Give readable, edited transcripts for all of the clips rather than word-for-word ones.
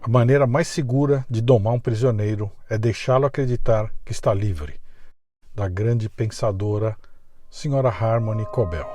A maneira mais segura de domar um prisioneiro é deixá-lo acreditar que está livre. Da grande pensadora Sra. Harmony Cobbell.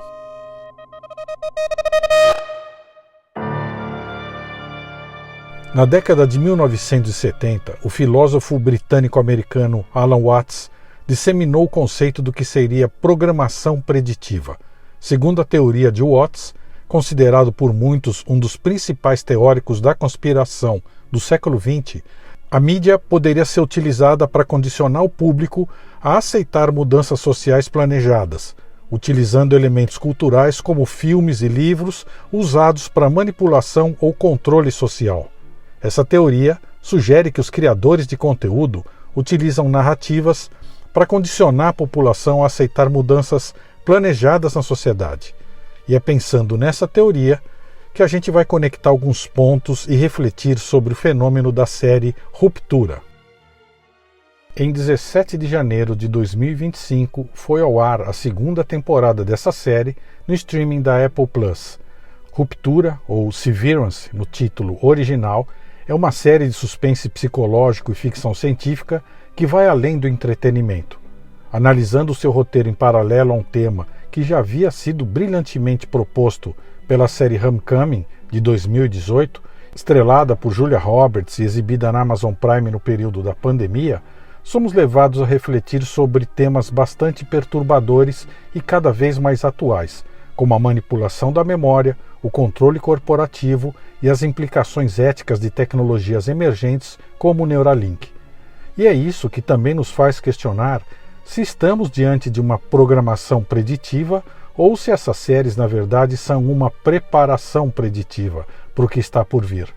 Na década de 1970, o filósofo britânico-americano Alan Watts disseminou o conceito do que seria programação preditiva. Segundo a teoria de Watts, considerado por muitos um dos principais teóricos da conspiração do século XX, a mídia poderia ser utilizada para condicionar o público a aceitar mudanças sociais planejadas, utilizando elementos culturais como filmes e livros usados para manipulação ou controle social. Essa teoria sugere que os criadores de conteúdo utilizam narrativas para condicionar a população a aceitar mudanças planejadas na sociedade. E é pensando nessa teoria que a gente vai conectar alguns pontos e refletir sobre o fenômeno da série Ruptura. Em 17 de janeiro de 2025 foi ao ar a segunda temporada dessa série no streaming da Apple Plus. Ruptura, ou Severance no título original, é uma série de suspense psicológico e ficção científica que vai além do entretenimento. Analisando o seu roteiro em paralelo a um tema que já havia sido brilhantemente proposto pela série Homecoming, de 2018, estrelada por Julia Roberts e exibida na Amazon Prime no período da pandemia, somos levados a refletir sobre temas bastante perturbadores e cada vez mais atuais, como a manipulação da memória, o controle corporativo e as implicações éticas de tecnologias emergentes como o Neuralink. E é isso que também nos faz questionar se estamos diante de uma programação preditiva ou se essas séries, na verdade, são uma preparação preditiva para o que está por vir.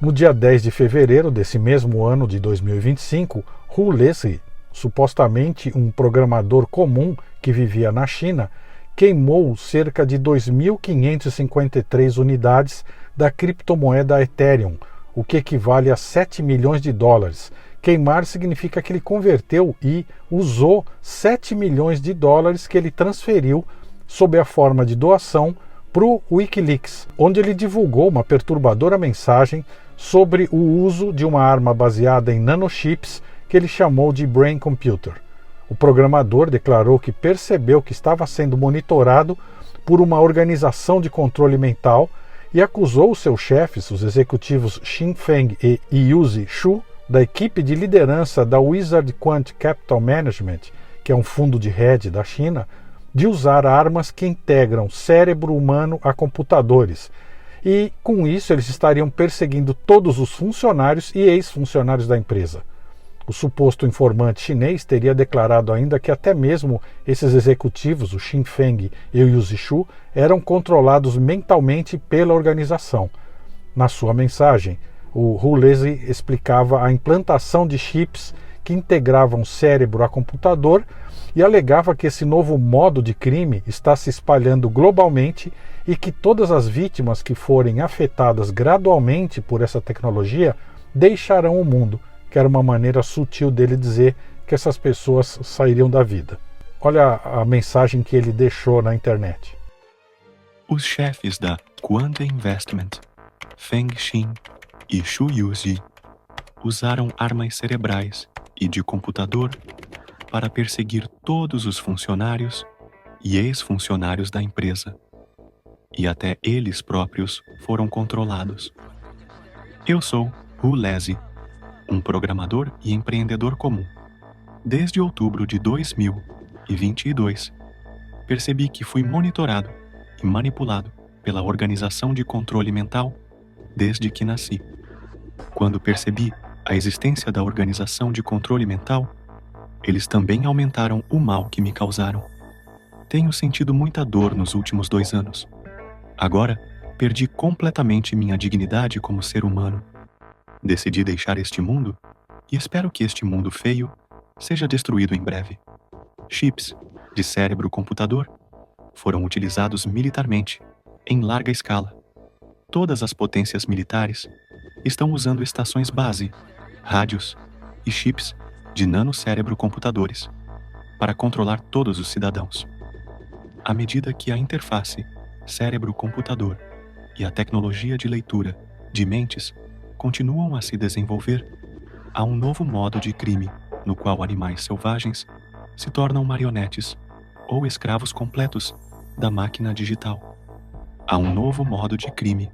No dia 10 de fevereiro desse mesmo ano de 2025, Hu Lezi, supostamente um programador comum que vivia na China, queimou cerca de 2.553 unidades da criptomoeda Ethereum, o que equivale a 7 milhões de dólares. Queimar significa que ele converteu e usou 7 milhões de dólares que ele transferiu sob a forma de doação para o Wikileaks, onde ele divulgou uma perturbadora mensagem sobre o uso de uma arma baseada em nanochips que ele chamou de Brain Computer. O programador declarou que percebeu que estava sendo monitorado por uma organização de controle mental e acusou os seus chefes, os executivos Xin Feng e Yuzi Shu, da equipe de liderança da Wizard Quant Capital Management, que é um fundo de hedge da China, de usar armas que integram cérebro humano a computadores. E, com isso, eles estariam perseguindo todos os funcionários e ex-funcionários da empresa. O suposto informante chinês teria declarado ainda que até mesmo esses executivos, o Xin Feng e o Yuzi Shu, eram controlados mentalmente pela organização. Na sua mensagem, o Hu Lezi explicava a implantação de chips que integravam cérebro a computador e alegava que esse novo modo de crime está se espalhando globalmente e que todas as vítimas que forem afetadas gradualmente por essa tecnologia deixarão o mundo, que era uma maneira sutil dele dizer que essas pessoas sairiam da vida. Olha a mensagem que ele deixou na internet. Os chefes da Quanta Investment, Feng Xin e Shu Yuzi, usaram armas cerebrais e de computador para perseguir todos os funcionários e ex-funcionários da empresa. E até eles próprios foram controlados. Eu sou Hu Lezi, um programador e empreendedor comum. Desde outubro de 2022, percebi que fui monitorado e manipulado pela organização de controle mental desde que nasci. Quando percebi a existência da organização de controle mental, eles também aumentaram o mal que me causaram. Tenho sentido muita dor nos últimos 2 anos. Agora, perdi completamente minha dignidade como ser humano. Decidi deixar este mundo e espero que este mundo feio seja destruído em breve. Chips de cérebro-computador foram utilizados militarmente, em larga escala. Todas as potências militares estão usando estações base, rádios e chips de nanocérebro-computadores para controlar todos os cidadãos. À medida que a interface cérebro-computador e a tecnologia de leitura de mentes continuam a se desenvolver, há um novo modo de crime no qual animais selvagens se tornam marionetes ou escravos completos da máquina digital. Há um novo modo de crime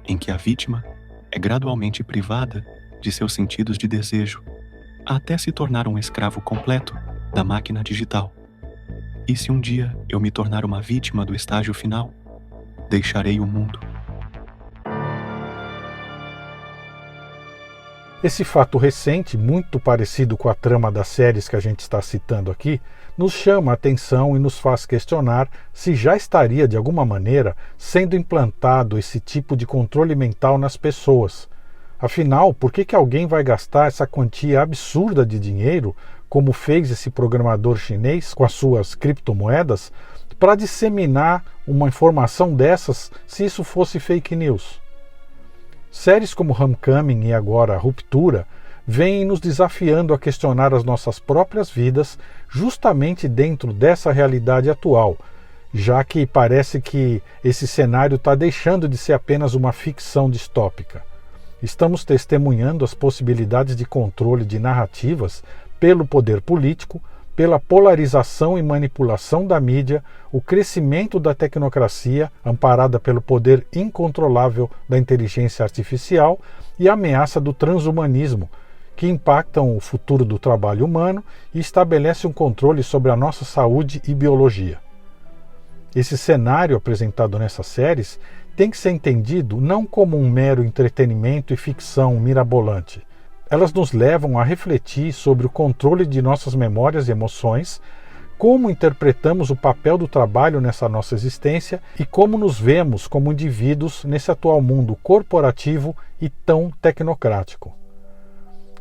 em que a vítima é gradualmente privada de seus sentidos de desejo, até se tornar um escravo completo da máquina digital. E se um dia eu me tornar uma vítima do estágio final, deixarei o mundo. Esse fato recente, muito parecido com a trama das séries que a gente está citando aqui, nos chama a atenção e nos faz questionar se já estaria, de alguma maneira, sendo implantado esse tipo de controle mental nas pessoas. Afinal, por que alguém vai gastar essa quantia absurda de dinheiro, como fez esse programador chinês com as suas criptomoedas, para disseminar uma informação dessas se isso fosse fake news? Séries como Homecoming e agora Ruptura vêm nos desafiando a questionar as nossas próprias vidas justamente dentro dessa realidade atual, já que parece que esse cenário está deixando de ser apenas uma ficção distópica. Estamos testemunhando as possibilidades de controle de narrativas pelo poder político, pela polarização e manipulação da mídia, o crescimento da tecnocracia, amparada pelo poder incontrolável da inteligência artificial, e a ameaça do transhumanismo, que impactam o futuro do trabalho humano e estabelecem um controle sobre a nossa saúde e biologia. Esse cenário apresentado nessas séries tem que ser entendido não como um mero entretenimento e ficção mirabolante. Elas nos levam a refletir sobre o controle de nossas memórias e emoções, como interpretamos o papel do trabalho nessa nossa existência e como nos vemos como indivíduos nesse atual mundo corporativo e tão tecnocrático.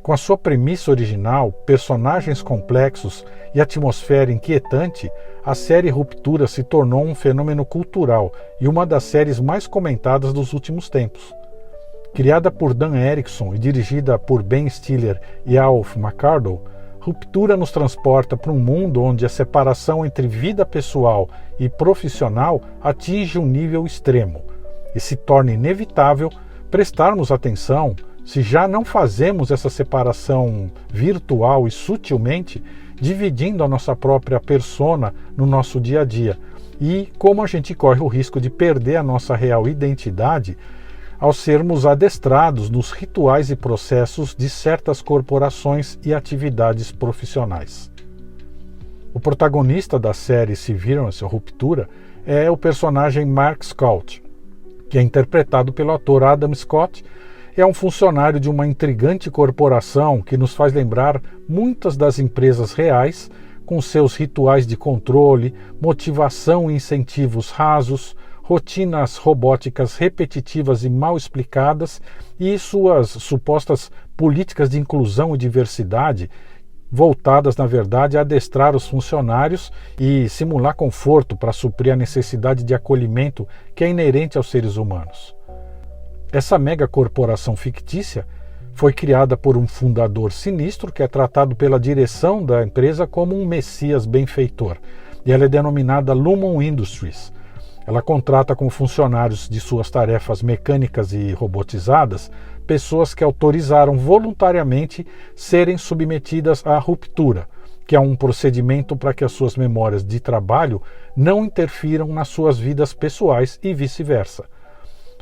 Com a sua premissa original, personagens complexos e atmosfera inquietante, a série Ruptura se tornou um fenômeno cultural e uma das séries mais comentadas dos últimos tempos. Criada por Dan Erickson e dirigida por Ben Stiller e Alf McCardle, Ruptura nos transporta para um mundo onde a separação entre vida pessoal e profissional atinge um nível extremo e se torna inevitável prestarmos atenção se já não fazemos essa separação virtual e sutilmente, dividindo a nossa própria persona no nosso dia a dia, e como a gente corre o risco de perder a nossa real identidade ao sermos adestrados nos rituais e processos de certas corporações e atividades profissionais. O protagonista da série Severance, Ruptura, é o personagem Mark Scott, que é interpretado pelo ator Adam Scott. É um funcionário de uma intrigante corporação que nos faz lembrar muitas das empresas reais, com seus rituais de controle, motivação e incentivos rasos, rotinas robóticas repetitivas e mal explicadas e suas supostas políticas de inclusão e diversidade, voltadas, na verdade, a adestrar os funcionários e simular conforto para suprir a necessidade de acolhimento que é inerente aos seres humanos. Essa mega corporação fictícia foi criada por um fundador sinistro que é tratado pela direção da empresa como um messias benfeitor, e ela é denominada Lumon Industries. Ela contrata como funcionários de suas tarefas mecânicas e robotizadas pessoas que autorizaram voluntariamente serem submetidas à ruptura, que é um procedimento para que as suas memórias de trabalho não interfiram nas suas vidas pessoais e vice-versa,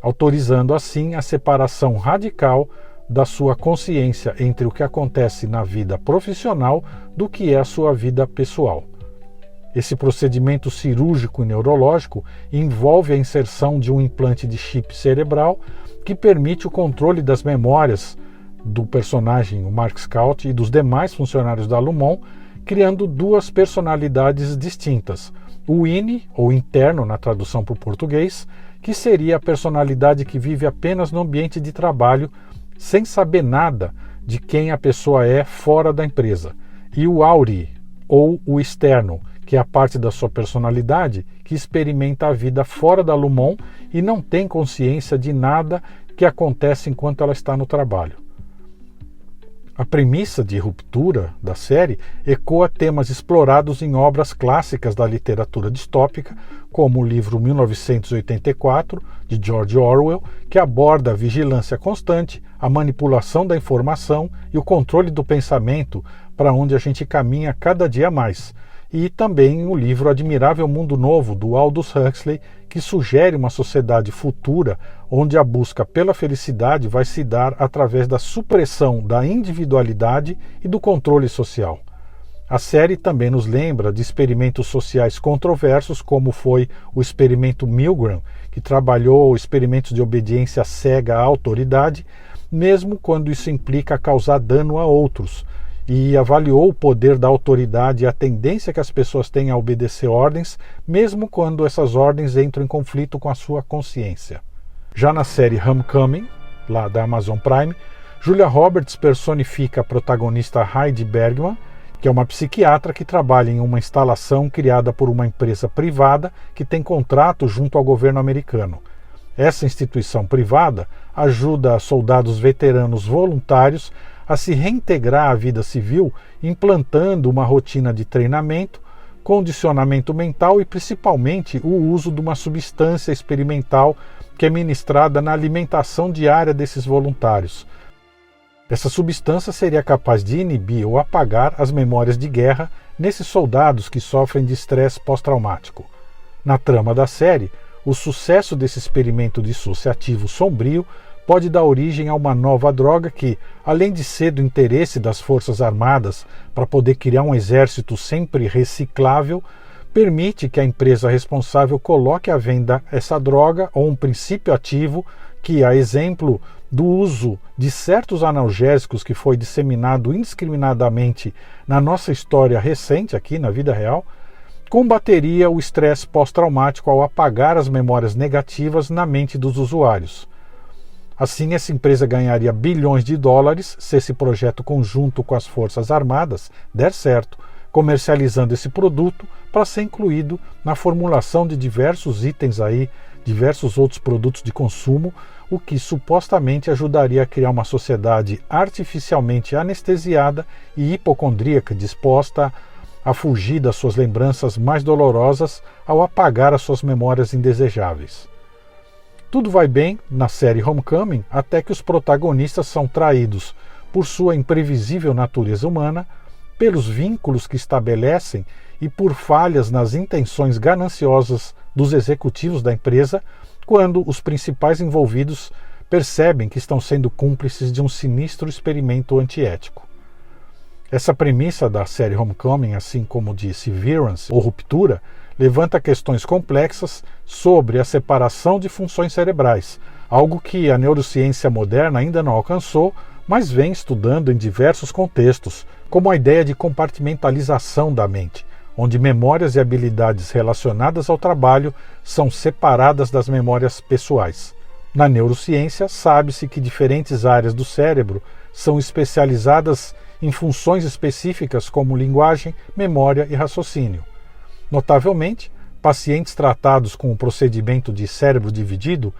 autorizando assim a separação radical da sua consciência entre o que acontece na vida profissional do que é a sua vida pessoal. Esse procedimento cirúrgico e neurológico envolve a inserção de um implante de chip cerebral que permite o controle das memórias do personagem, o Mark Scott, e dos demais funcionários da Lumon, criando duas personalidades distintas. O Ini, ou interno na tradução para o português, que seria a personalidade que vive apenas no ambiente de trabalho, sem saber nada de quem a pessoa é fora da empresa. E o Auri, ou o externo, que é a parte da sua personalidade que experimenta a vida fora da Lumon e não tem consciência de nada que acontece enquanto ela está no trabalho. A premissa de ruptura da série ecoa temas explorados em obras clássicas da literatura distópica, como o livro 1984, de George Orwell, que aborda a vigilância constante, a manipulação da informação e o controle do pensamento para onde a gente caminha cada dia mais, e também o livro Admirável Mundo Novo, do Aldous Huxley, que sugere uma sociedade futura onde a busca pela felicidade vai se dar através da supressão da individualidade e do controle social. A série também nos lembra de experimentos sociais controversos, como foi o experimento Milgram, que trabalhou experimentos de obediência cega à autoridade, mesmo quando isso implica causar dano a outros, e avaliou o poder da autoridade e a tendência que as pessoas têm a obedecer ordens, mesmo quando essas ordens entram em conflito com a sua consciência. Já na série Homecoming, lá da Amazon Prime, Julia Roberts personifica a protagonista Heidi Bergman, que é uma psiquiatra que trabalha em uma instalação criada por uma empresa privada que tem contrato junto ao governo americano. Essa instituição privada ajuda soldados veteranos voluntários a se reintegrar à vida civil, implantando uma rotina de treinamento, condicionamento mental e principalmente o uso de uma substância experimental que é ministrada na alimentação diária desses voluntários. Essa substância seria capaz de inibir ou apagar as memórias de guerra nesses soldados que sofrem de estresse pós-traumático. Na trama da série, o sucesso desse experimento dissociativo sombrio pode dar origem a uma nova droga que, além de ser do interesse das Forças Armadas para poder criar um exército sempre reciclável, permite que a empresa responsável coloque à venda essa droga ou um princípio ativo que, a exemplo do uso de certos analgésicos que foi disseminado indiscriminadamente na nossa história recente aqui na vida real, combateria o estresse pós-traumático ao apagar as memórias negativas na mente dos usuários. Assim, essa empresa ganharia bilhões de dólares se esse projeto conjunto com as Forças Armadas der certo, comercializando esse produto para ser incluído na formulação de diversos itens aí, diversos outros produtos de consumo, o que supostamente ajudaria a criar uma sociedade artificialmente anestesiada e hipocondríaca, disposta a fugir das suas lembranças mais dolorosas ao apagar as suas memórias indesejáveis. Tudo vai bem na série Homecoming até que os protagonistas são traídos por sua imprevisível natureza humana, pelos vínculos que estabelecem e por falhas nas intenções gananciosas dos executivos da empresa, quando os principais envolvidos percebem que estão sendo cúmplices de um sinistro experimento antiético. Essa premissa da série Homecoming, assim como de Severance ou Ruptura, levanta questões complexas sobre a separação de funções cerebrais, algo que a neurociência moderna ainda não alcançou, mas vem estudando em diversos contextos, como a ideia de compartimentalização da mente, onde memórias e habilidades relacionadas ao trabalho são separadas das memórias pessoais. Na neurociência, sabe-se que diferentes áreas do cérebro são especializadas em funções específicas como linguagem, memória e raciocínio. Notavelmente, pacientes tratados com o procedimento de cérebro dividido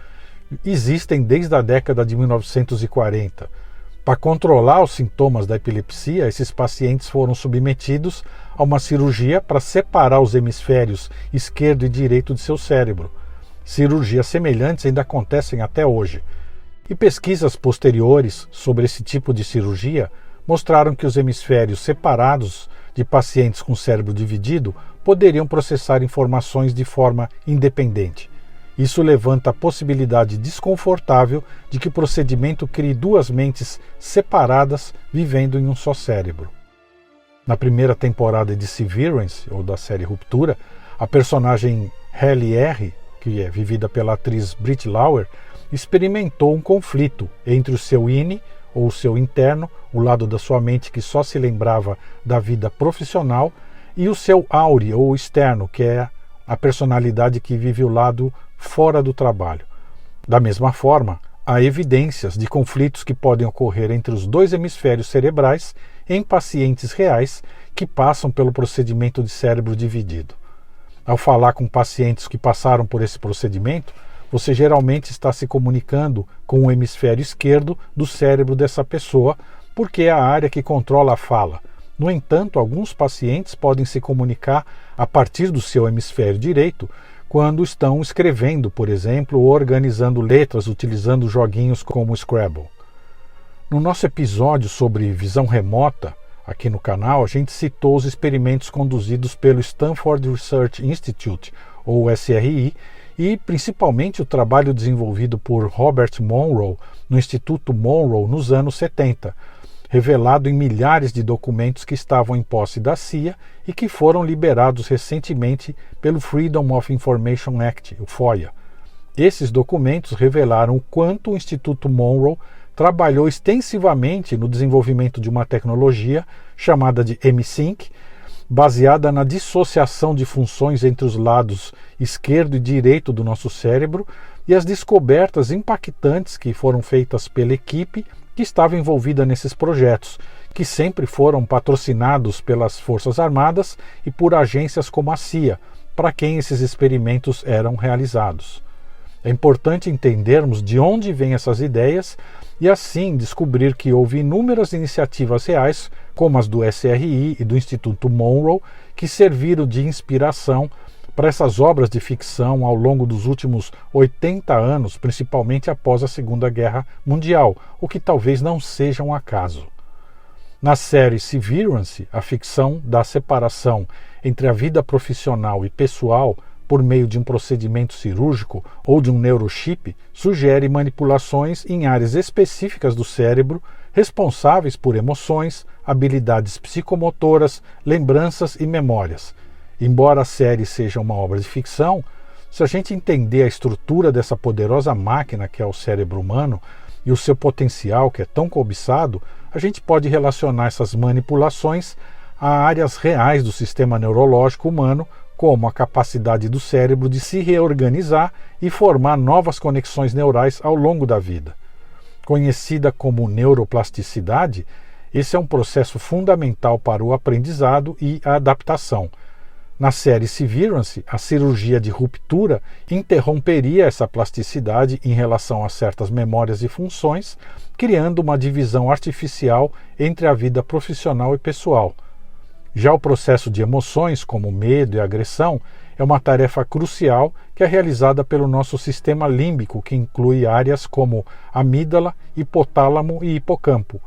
existem desde a década de 1940. Para controlar os sintomas da epilepsia, esses pacientes foram submetidos a uma cirurgia para separar os hemisférios esquerdo e direito de seu cérebro. Cirurgias semelhantes ainda acontecem até hoje. E pesquisas posteriores sobre esse tipo de cirurgia mostraram que os hemisférios separados de pacientes com cérebro dividido poderiam processar informações de forma independente. Isso levanta a possibilidade desconfortável de que o procedimento crie duas mentes separadas vivendo em um só cérebro. Na primeira temporada de Severance, ou da série Ruptura, a personagem Halle R., que é vivida pela atriz Brit Lauer, experimentou um conflito entre o seu inne, ou o seu interno, o lado da sua mente que só se lembrava da vida profissional, e o seu aure, ou externo, que é a personalidade que vive o lado fora do trabalho. Da mesma forma, há evidências de conflitos que podem ocorrer entre os dois hemisférios cerebrais em pacientes reais que passam pelo procedimento de cérebro dividido. Ao falar com pacientes que passaram por esse procedimento, você geralmente está se comunicando com o hemisfério esquerdo do cérebro dessa pessoa, porque é a área que controla a fala. No entanto, alguns pacientes podem se comunicar a partir do seu hemisfério direito quando estão escrevendo, por exemplo, ou organizando letras utilizando joguinhos como o Scrabble. No nosso episódio sobre visão remota, aqui no canal, a gente citou os experimentos conduzidos pelo Stanford Research Institute, ou SRI, e principalmente o trabalho desenvolvido por Robert Monroe no Instituto Monroe nos anos 70, revelado em milhares de documentos que estavam em posse da CIA e que foram liberados recentemente pelo Freedom of Information Act, o FOIA. Esses documentos revelaram o quanto o Instituto Monroe trabalhou extensivamente no desenvolvimento de uma tecnologia chamada de M-Sync, baseada na dissociação de funções entre os lados esquerdo e direito do nosso cérebro, e as descobertas impactantes que foram feitas pela equipe que estava envolvida nesses projetos, que sempre foram patrocinados pelas Forças Armadas e por agências como a CIA, para quem esses experimentos eram realizados. É importante entendermos de onde vêm essas ideias e assim descobrir que houve inúmeras iniciativas reais, como as do SRI e do Instituto Monroe, que serviram de inspiração para essas obras de ficção ao longo dos últimos 80 anos, principalmente após a Segunda Guerra Mundial, o que talvez não seja um acaso. Na série Severance, a ficção da separação entre a vida profissional e pessoal por meio de um procedimento cirúrgico ou de um neurochip, sugere manipulações em áreas específicas do cérebro responsáveis por emoções, habilidades psicomotoras, lembranças e memórias. Embora a série seja uma obra de ficção, se a gente entender a estrutura dessa poderosa máquina que é o cérebro humano e o seu potencial que é tão cobiçado, a gente pode relacionar essas manipulações a áreas reais do sistema neurológico humano, como a capacidade do cérebro de se reorganizar e formar novas conexões neurais ao longo da vida. Conhecida como neuroplasticidade, esse é um processo fundamental para o aprendizado e a adaptação. Na série Severance, a cirurgia de ruptura interromperia essa plasticidade em relação a certas memórias e funções, criando uma divisão artificial entre a vida profissional e pessoal. Já o processo de emoções, como medo e agressão, é uma tarefa crucial que é realizada pelo nosso sistema límbico, que inclui áreas como amígdala, hipotálamo e hipocampo.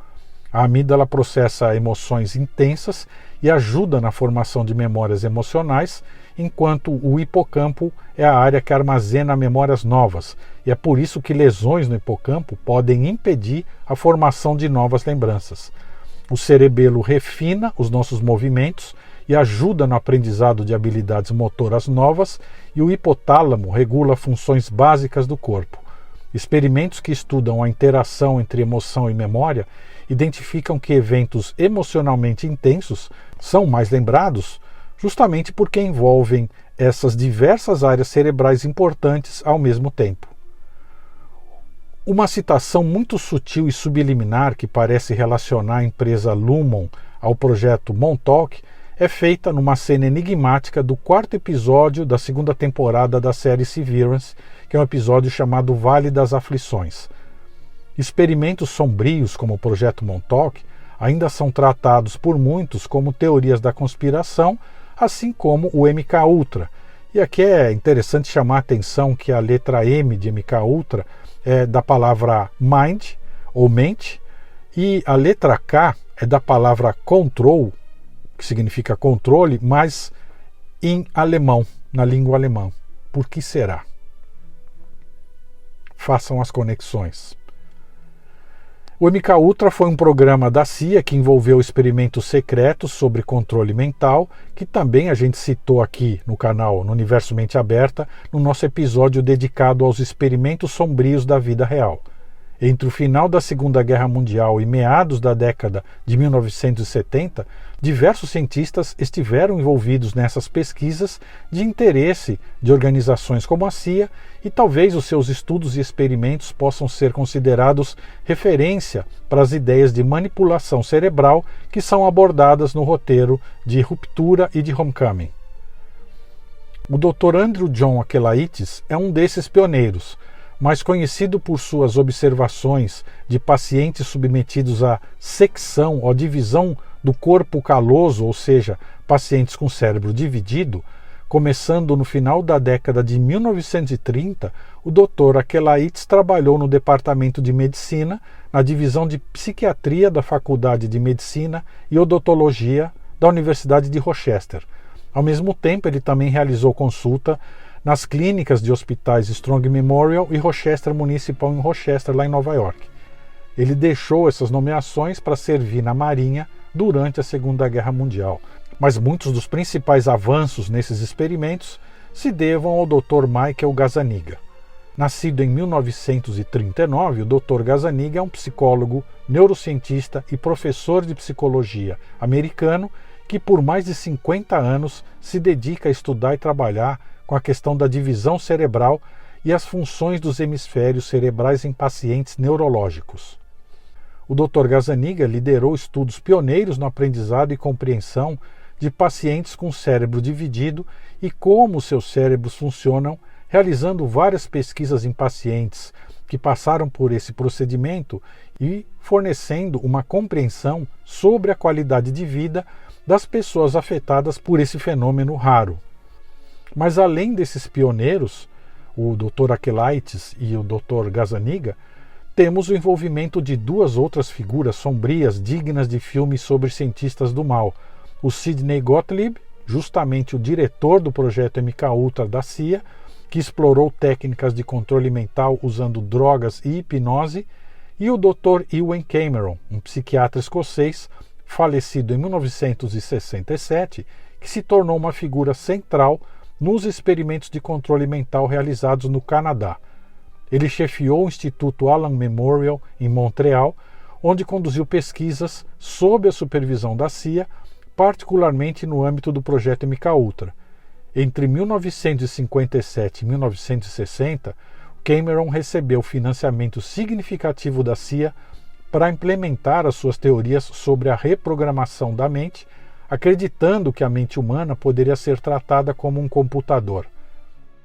A amígdala processa emoções intensas e ajuda na formação de memórias emocionais, enquanto o hipocampo é a área que armazena memórias novas, e é por isso que lesões no hipocampo podem impedir a formação de novas lembranças. O cerebelo refina os nossos movimentos e ajuda no aprendizado de habilidades motoras novas, e o hipotálamo regula funções básicas do corpo. Experimentos que estudam a interação entre emoção e memória identificam que eventos emocionalmente intensos são mais lembrados justamente porque envolvem essas diversas áreas cerebrais importantes ao mesmo tempo. Uma citação muito sutil e subliminar que parece relacionar a empresa Lumon ao projeto Montauk é feita numa cena enigmática do 4º episódio da 2ª temporada da série Severance, que é um episódio chamado Vale das Aflições. Experimentos sombrios como o projeto Montauk ainda são tratados por muitos como teorias da conspiração, assim como o MKUltra. E aqui é interessante chamar a atenção que a letra M de MKUltra é da palavra mind, ou mente, e a letra K é da palavra control, que significa controle, mas em alemão, na língua alemã. Por que será? Façam as conexões. O MKUltra foi um programa da CIA que envolveu experimentos secretos sobre controle mental, que também a gente citou aqui no canal, no Universo Mente Aberta, no nosso episódio dedicado aos experimentos sombrios da vida real. Entre o final da Segunda Guerra Mundial e meados da década de 1970, diversos cientistas estiveram envolvidos nessas pesquisas de interesse de organizações como a CIA, e talvez os seus estudos e experimentos possam ser considerados referência para as ideias de manipulação cerebral que são abordadas no roteiro de Ruptura e de Homecoming. O Dr. Andrew John Akelaitis é um desses pioneiros, mas conhecido por suas observações de pacientes submetidos à secção ou divisão do corpo caloso, ou seja, pacientes com cérebro dividido, começando no final da década de 1930, o Dr. Akelaitis trabalhou no Departamento de Medicina, na divisão de Psiquiatria da Faculdade de Medicina e Odontologia da Universidade de Rochester. Ao mesmo tempo, ele também realizou consulta nas clínicas de hospitais Strong Memorial e Rochester Municipal em Rochester, lá em Nova York. Ele deixou essas nomeações para servir na Marinha durante a Segunda Guerra Mundial, mas muitos dos principais avanços nesses experimentos se devam ao Dr. Michael Gazzaniga. Nascido em 1939, o Dr. Gazzaniga é um psicólogo, neurocientista e professor de psicologia americano que por mais de 50 anos se dedica a estudar e trabalhar com a questão da divisão cerebral e as funções dos hemisférios cerebrais em pacientes neurológicos. O Dr. Gazzaniga liderou estudos pioneiros no aprendizado e compreensão de pacientes com cérebro dividido e como seus cérebros funcionam, realizando várias pesquisas em pacientes que passaram por esse procedimento e fornecendo uma compreensão sobre a qualidade de vida das pessoas afetadas por esse fenômeno raro. Mas além desses pioneiros, o Dr. Akelaitis e o Dr. Gazzaniga, temos o envolvimento de duas outras figuras sombrias dignas de filmes sobre cientistas do mal. O Sidney Gottlieb, justamente o diretor do projeto MKUltra da CIA, que explorou técnicas de controle mental usando drogas e hipnose, e o Dr. Ewen Cameron, um psiquiatra escocês, falecido em 1967, que se tornou uma figura central nos experimentos de controle mental realizados no Canadá. Ele chefiou o Instituto Allen Memorial em Montreal, onde conduziu pesquisas sob a supervisão da CIA, particularmente no âmbito do projeto MKUltra. Entre 1957 e 1960, Cameron recebeu financiamento significativo da CIA para implementar as suas teorias sobre a reprogramação da mente, acreditando que a mente humana poderia ser tratada como um computador.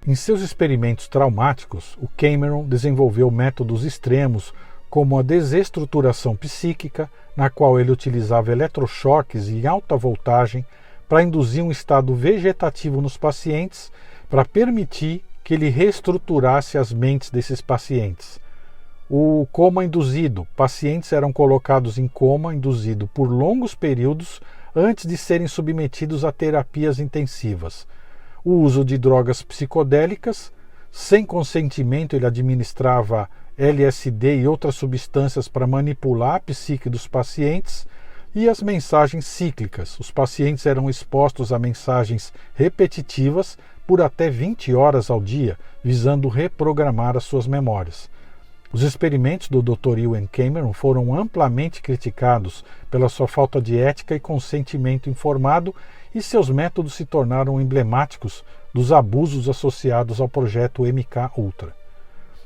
Em seus experimentos traumáticos, o Cameron desenvolveu métodos extremos como a desestruturação psíquica, na qual ele utilizava eletrochoques em alta voltagem para induzir um estado vegetativo nos pacientes, para permitir que ele reestruturasse as mentes desses pacientes. O coma induzido. Pacientes eram colocados em coma induzido por longos períodos antes de serem submetidos a terapias intensivas. O uso de drogas psicodélicas. Sem consentimento, ele administrava LSD e outras substâncias para manipular a psique dos pacientes. E as mensagens cíclicas. Os pacientes eram expostos a mensagens repetitivas por até 20 horas ao dia, visando reprogramar as suas memórias. Os experimentos do Dr. Ewen Cameron foram amplamente criticados pela sua falta de ética e consentimento informado, e seus métodos se tornaram emblemáticos dos abusos associados ao projeto MKUltra.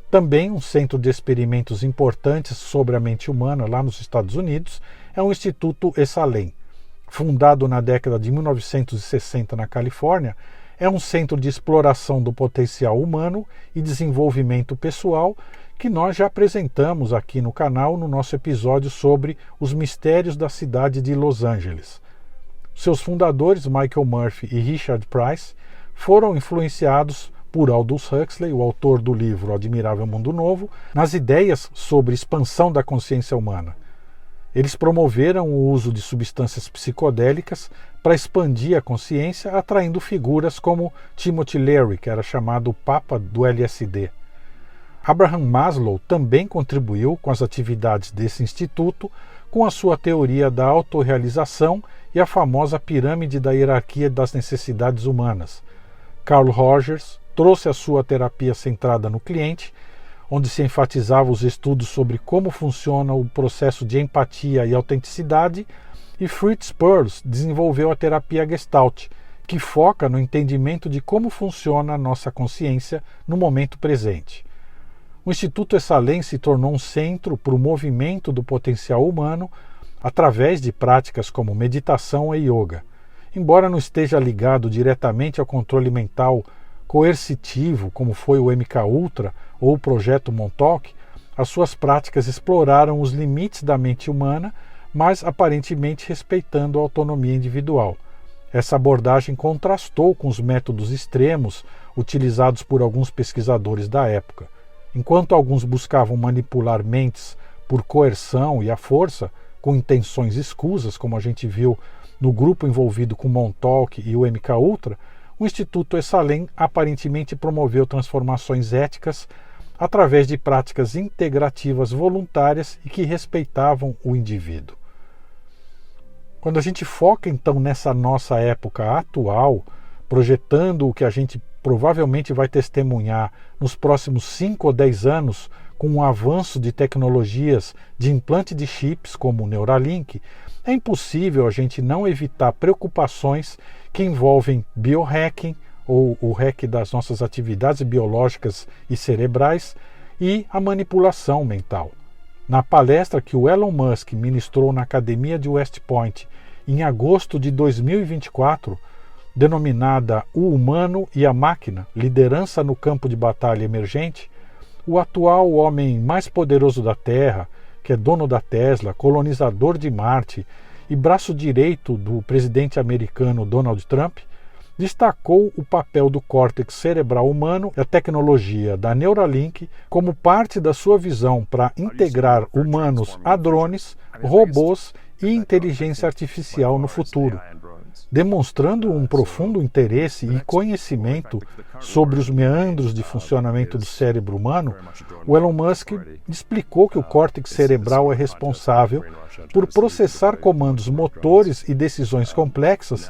Também um centro de experimentos importantes sobre a mente humana lá nos Estados Unidos é o Instituto Esalen. Fundado na década de 1960 na Califórnia, é um centro de exploração do potencial humano e desenvolvimento pessoal que nós já apresentamos aqui no canal no nosso episódio sobre os mistérios da cidade de Los Angeles. Seus fundadores, Michael Murphy e Richard Price, foram influenciados por Aldous Huxley, o autor do livro O Admirável Mundo Novo, nas ideias sobre expansão da consciência humana. Eles promoveram o uso de substâncias psicodélicas para expandir a consciência, atraindo figuras como Timothy Leary, que era chamado o Papa do LSD. Abraham Maslow também contribuiu com as atividades desse instituto com a sua teoria da autorrealização e a famosa pirâmide da hierarquia das necessidades humanas. Carl Rogers trouxe a sua terapia centrada no cliente, onde se enfatizava os estudos sobre como funciona o processo de empatia e autenticidade, e Fritz Perls desenvolveu a terapia Gestalt, que foca no entendimento de como funciona a nossa consciência no momento presente. O Instituto Esalen se tornou um centro para o movimento do potencial humano através de práticas como meditação e yoga. Embora não esteja ligado diretamente ao controle mental coercitivo, como foi o MKUltra ou o Projeto Montauk, as suas práticas exploraram os limites da mente humana, mas aparentemente respeitando a autonomia individual. Essa abordagem contrastou com os métodos extremos utilizados por alguns pesquisadores da época. Enquanto alguns buscavam manipular mentes por coerção e à força, com intenções escusas, como a gente viu no grupo envolvido com Montauk e o MKUltra, o Instituto Esalen aparentemente promoveu transformações éticas através de práticas integrativas voluntárias e que respeitavam o indivíduo. Quando a gente foca então nessa nossa época atual, projetando o que a gente provavelmente vai testemunhar nos próximos 5 ou 10 anos com o avanço de tecnologias de implante de chips como o Neuralink, é impossível a gente não evitar preocupações que envolvem biohacking, ou o hack das nossas atividades biológicas e cerebrais, e a manipulação mental. Na palestra que o Elon Musk ministrou na Academia de West Point em agosto de 2024, denominada O Humano e a Máquina, Liderança no Campo de Batalha Emergente, o atual homem mais poderoso da Terra, que é dono da Tesla, colonizador de Marte e braço direito do presidente americano Donald Trump, destacou o papel do córtex cerebral humano e a tecnologia da Neuralink como parte da sua visão para integrar humanos a drones, robôs e inteligência artificial no futuro. Demonstrando um profundo interesse e conhecimento sobre os meandros de funcionamento do cérebro humano, o Elon Musk explicou que o córtex cerebral é responsável por processar comandos motores e decisões complexas,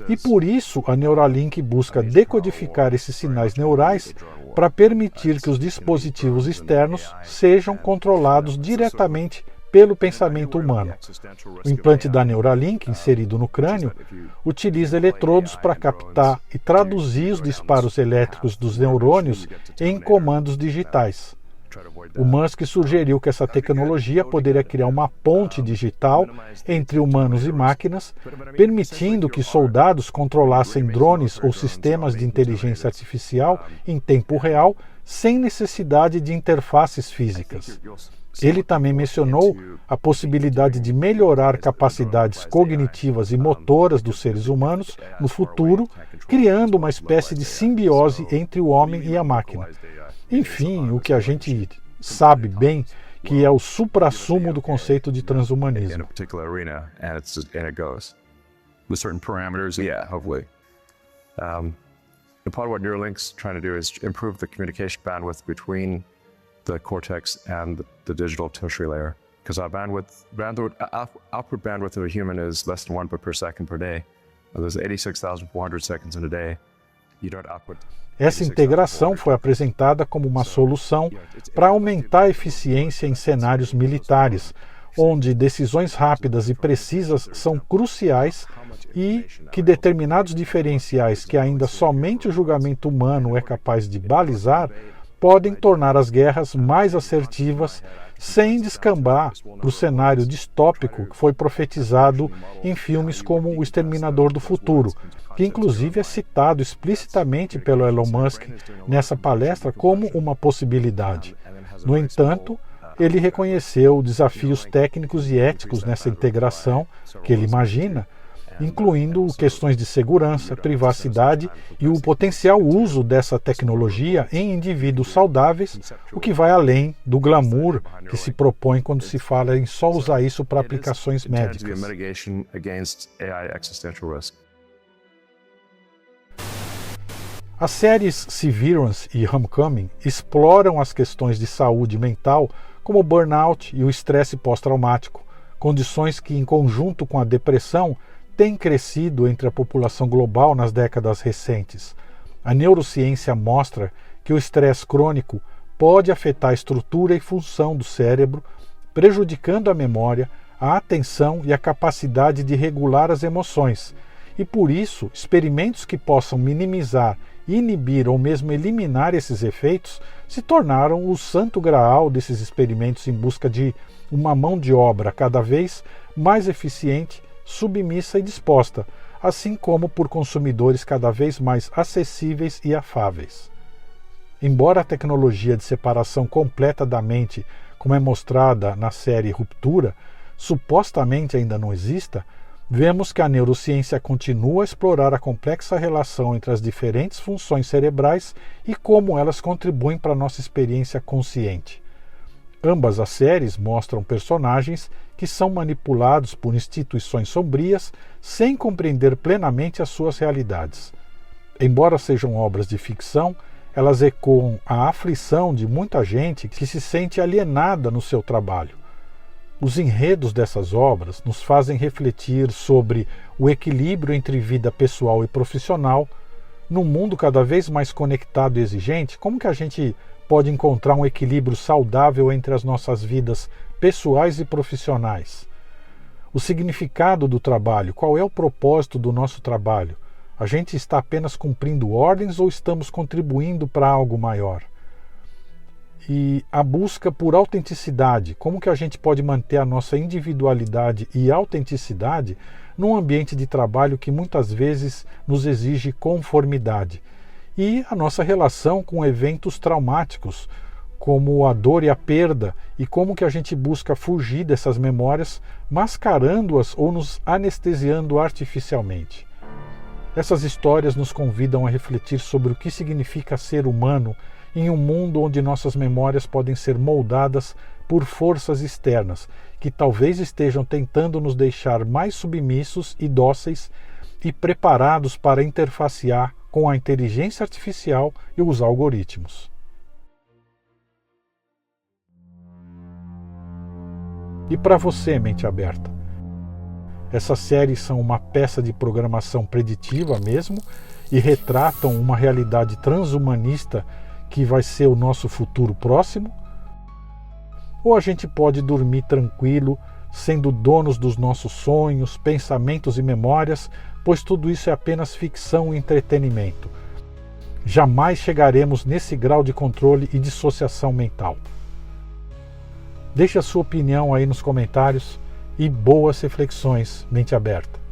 e por isso a Neuralink busca decodificar esses sinais neurais para permitir que os dispositivos externos sejam controlados diretamente pelo pensamento humano. O implante da Neuralink, inserido no crânio, utiliza eletrodos para captar e traduzir os disparos elétricos dos neurônios em comandos digitais. O Musk sugeriu que essa tecnologia poderia criar uma ponte digital entre humanos e máquinas, permitindo que soldados controlassem drones ou sistemas de inteligência artificial em tempo real, sem necessidade de interfaces físicas. Ele também mencionou a possibilidade de melhorar capacidades cognitivas e motoras dos seres humanos no futuro, criando uma espécie de simbiose entre o homem e a máquina. Enfim, o que a gente sabe bem que é o suprassumo do conceito de transhumanismo. Part of what Neuralink's trying to do is improve the communication bandwidth between the cortex and the digital tertiary layer, because our output bandwidth of a human is less than 1 bit per second per day. There's 86,400 seconds in a day. You don't output. Essa integração foi apresentada como uma solução para aumentar a eficiência em cenários militares, onde decisões rápidas e precisas são cruciais e que determinados diferenciais que ainda somente o julgamento humano é capaz de balizar podem tornar as guerras mais assertivas sem descambar para o cenário distópico que foi profetizado em filmes como O Exterminador do Futuro, que inclusive é citado explicitamente pelo Elon Musk nessa palestra como uma possibilidade. No entanto, ele reconheceu desafios técnicos e éticos nessa integração que ele imagina, incluindo questões de segurança, privacidade e o potencial uso dessa tecnologia em indivíduos saudáveis, o que vai além do glamour que se propõe quando se fala em só usar isso para aplicações médicas. As séries Severance e Homecoming exploram as questões de saúde mental, como o burnout e o estresse pós-traumático, condições que, em conjunto com a depressão, têm crescido entre a população global nas décadas recentes. A neurociência mostra que o estresse crônico pode afetar a estrutura e função do cérebro, prejudicando a memória, a atenção e a capacidade de regular as emoções. E por isso, experimentos que possam minimizar, inibir ou mesmo eliminar esses efeitos se tornaram o santo graal desses experimentos em busca de uma mão de obra cada vez mais eficiente, submissa e disposta assim como por consumidores cada vez mais acessíveis e afáveis. Embora a tecnologia de separação completa da mente, como é mostrada na série Ruptura, supostamente ainda não exista, vemos que a neurociência continua a explorar a complexa relação entre as diferentes funções cerebrais e como elas contribuem para a nossa experiência consciente. Ambas as séries mostram personagens que são manipulados por instituições sombrias sem compreender plenamente as suas realidades. Embora sejam obras de ficção, elas ecoam a aflição de muita gente que se sente alienada no seu trabalho. Os enredos dessas obras nos fazem refletir sobre o equilíbrio entre vida pessoal e profissional. Num mundo cada vez mais conectado e exigente, como que a gente pode encontrar um equilíbrio saudável entre as nossas vidas pessoais e profissionais? O significado do trabalho, qual é o propósito do nosso trabalho? A gente está apenas cumprindo ordens ou estamos contribuindo para algo maior? E a busca por autenticidade, como que a gente pode manter a nossa individualidade e autenticidade num ambiente de trabalho que muitas vezes nos exige conformidade? E a nossa relação com eventos traumáticos, como a dor e a perda, e como que a gente busca fugir dessas memórias, mascarando-as ou nos anestesiando artificialmente. Essas histórias nos convidam a refletir sobre o que significa ser humano em um mundo onde nossas memórias podem ser moldadas por forças externas, que talvez estejam tentando nos deixar mais submissos e dóceis e preparados para interfacear com a inteligência artificial e os algoritmos. E para você, mente aberta? Essas séries são uma peça de programação preditiva mesmo e retratam uma realidade transhumanista que vai ser o nosso futuro próximo? Ou a gente pode dormir tranquilo, sendo donos dos nossos sonhos, pensamentos e memórias, pois tudo isso é apenas ficção e entretenimento. Jamais chegaremos nesse grau de controle e dissociação mental. Deixe a sua opinião aí nos comentários e boas reflexões, mente aberta.